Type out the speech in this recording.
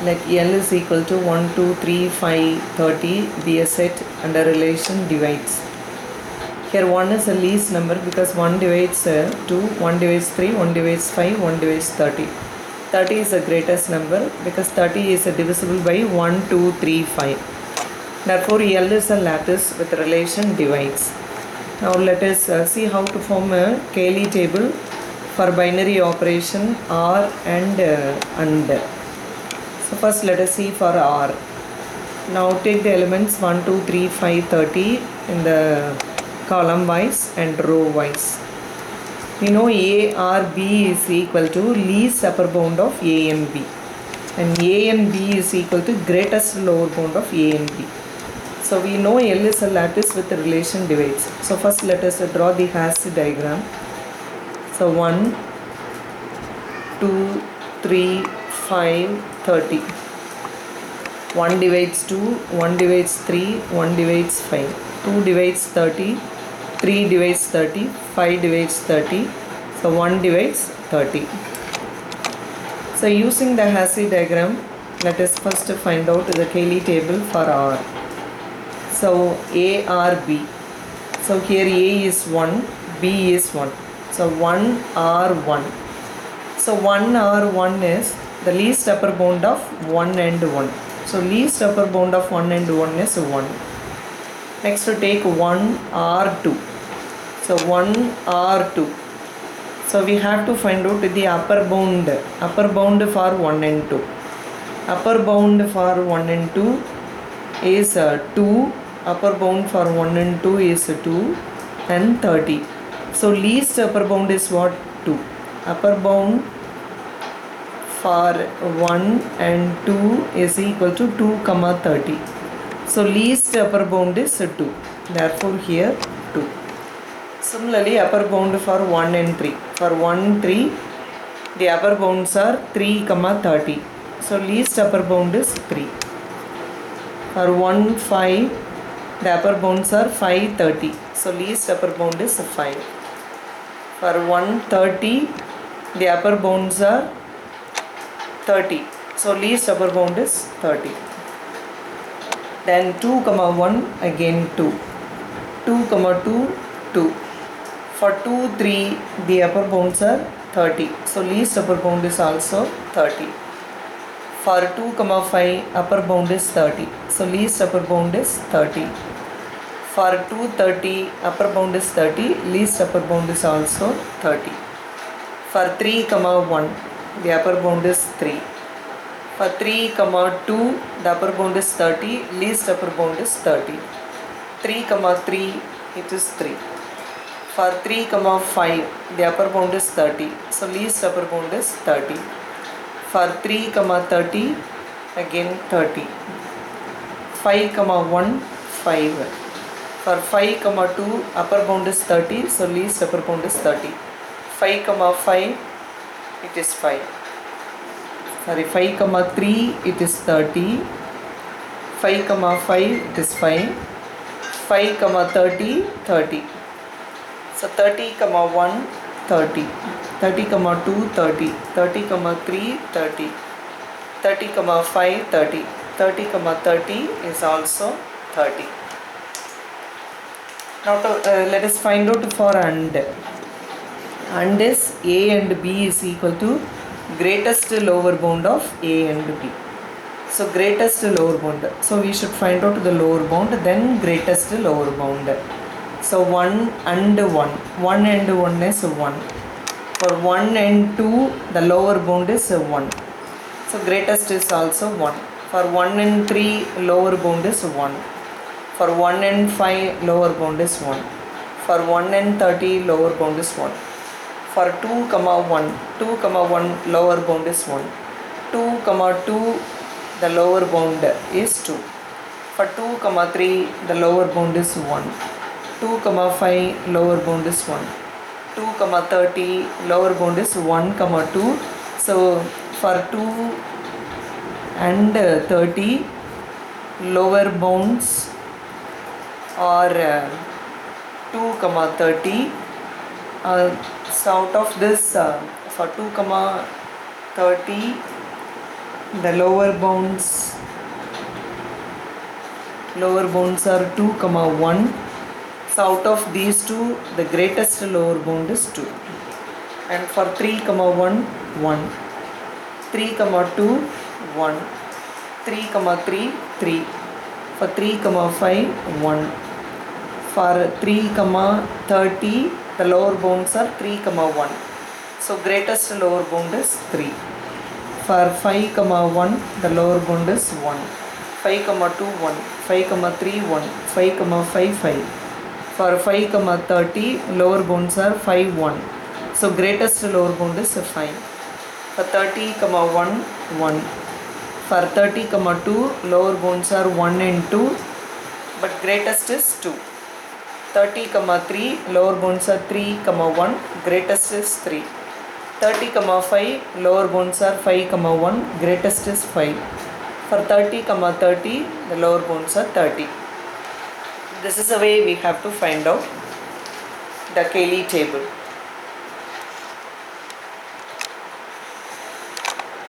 like L is equal to 1, 2, 3, 5, 30 be a set and a relation divides. Here 1 is the least number because 1 divides 2, 1 divides 3, 1 divides 5, 1 divides 30. 30 is the greatest number because 30 is divisible by 1, 2, 3, 5. Therefore L is a lattice with relation divides. Now let us see how to form a Cayley table for binary operation R and AND. So first let us see for R. Now take the elements 1, 2, 3, 5, 30 in the column wise and row wise. We know A or B is equal to least upper bound of A and B, and A and B is equal to greatest lower bound of A and B. So we know L is a lattice with the relation divides. So first let us draw the Hasse diagram. So 1, 2, 3, 5, 30. 1 divides 2, 1 divides 3, 1 divides 5. 2 divides 30, 3 divides 30, 5 divides 30. So 1 divides 30. So using the Hasse diagram, let us first find out the Cayley table for R. So A or B. So here A is 1, B is 1. So 1 or 1. So 1 or 1 is the least upper bound of 1 and 1. So least upper bound of 1 and 1 is 1. Next to take 1 or 2. So 1 or 2. So we have to find out the upper bound for 1 and 2. Upper bound for 1 and 2 is 2. Upper bound for 1 and 2 is 2 and 30. So least upper bound is what? 2. Upper bound for 1 and 2 is equal to 2, 30. So least upper bound is 2. Therefore here 2. Similarly upper bound for 1 and 3. For 1, 3, the upper bounds are 3, 30. So least upper bound is 3. For 1, 5, the upper bounds are 5, 30. So least upper bound is 5. For 1, 30, the upper bounds are 30. So least upper bound is 30. Then 2, 1, again 2. 2, 2, 2. For 2, 3, the upper bounds are 30. So least upper bound is also 30. For 2, 5, upper bound is 30. So least upper bound is 30. For 2, 30, upper bound is 30. Least upper bound is also 30. For 3, 1, the upper bound is 3. For 3, 2, the upper bound is 30. Least upper bound is 30. 3, 3, it is 3. For 3, 5, the upper bound is 30. So least upper bound is 30. For 3, 30, again 30. 5, 1, 5. For 5, 2, upper bound is 30. So least upper bound is 30. 5, 5, it is 5. Sorry, 5, 3, it is 30. 5, 5, it is 5. 5, 30, 30. So 30, 1, 30. 30, 2, 30. 30, 3, 30. 30, 5, 30. 30, 30 is also 30. Now let us find out for AND. AND is A and B is equal to greatest lower bound of A and B. So greatest lower bound. So we should find out the lower bound, then greatest lower bound. So 1 and 1. 1 and 1 is 1. For 1 and 2, the lower bound is 1. So greatest is also 1. For 1 and 3, lower bound is 1. For 1 and 5, lower bound is 1. For 1 and 30, lower bound is 1. For 2, 1, 2, 1, lower bound is 1. 2, 2, the lower bound is 2. For 2, 3, the lower bound is 1. 2, 5, lower bound is 1. 2, 30, lower bound is 1, 2. So for 2 and 30, lower bounds are 2, 30. So out of this, for 2, 30, The lower bounds are 2 comma 1. So out of these two, the greatest lower bound is 2. And for 3 comma 1, 1. 3 comma 2, 1. 3 comma 3, 3. For 3 comma 5, 1. For 3 comma 30, the lower bounds are 3 comma 1. So greatest lower bound is 3. For 5 comma 1, the lower bound is 1. 5 comma 2, 1. 5 comma 3, 1. 5 comma 5, 5. For 5 comma 30, lower bounds are 5, 1. So greatest lower bound is 5. For 30 comma 1, 1. For 30 comma 2, lower bounds are 1 and 2, but greatest is 2. 30 comma 3, lower bounds are 3 comma 1, greatest is 3. 30 comma 5, lower bounds are 5 comma 1, greatest is 5. For 30 comma 30, the lower bounds are 30. This is the way we have to find out the Cayley table.